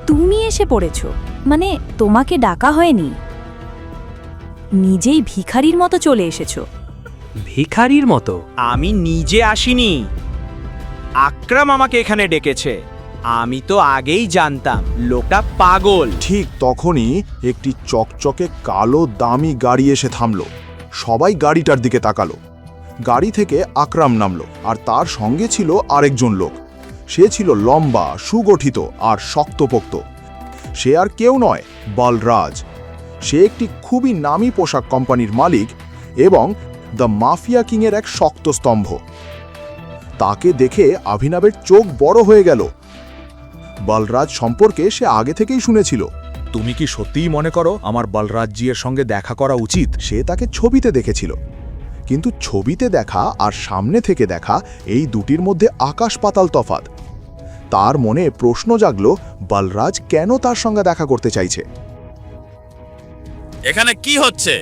তুমি এসে পড়েছ, মানে তোমাকে ডাকা হয়নি, নিজেই ভিখারির মতো চলে এসেছো। ভিখারির মতো? আমি নিজে আসিনি, আকরাম আমাকে এখানে ডেকেছে। আমি তো আগেই জানতাম লোকটা পাগল। ঠিক তখনই একটি চকচকে কালো দামি গাড়ি এসে থামল। সবাই গাড়িটার দিকে তাকালো। গাড়ি থেকে আকরাম নামলো, আর তার সঙ্গে ছিল আরেকজন লোক। সে ছিল লম্বা, সুগঠিত আর শক্তপোক্ত। সে আর কেউ নয়, বলরাজ। সে একটি খুবই নামী পোশাক কোম্পানির মালিক এবং দ্য মাফিয়া কিংয়ের এক শক্ত স্তম্ভ। তাকে দেখে অভিনবের চোখ বড় হয়ে গেল। বলরাজ সম্পর্কে সে আগে থেকেই শুনেছিল। তুমি কি সত্যিই মনে করো আমার বলরাজজির সঙ্গে দেখা করা উচিত? সে তাকে ছবিতে দেখেছিল, কিন্তু ছবিতে দেখা আর সামনে থেকে দেখা এই দুটির মধ্যে আকাশ পাতাল তফাৎ। তার মনে প্রশ্ন জাগল, বলরাজ কেন তার সঙ্গে দেখা করতে চাইছে। এখানে কি হচ্ছে?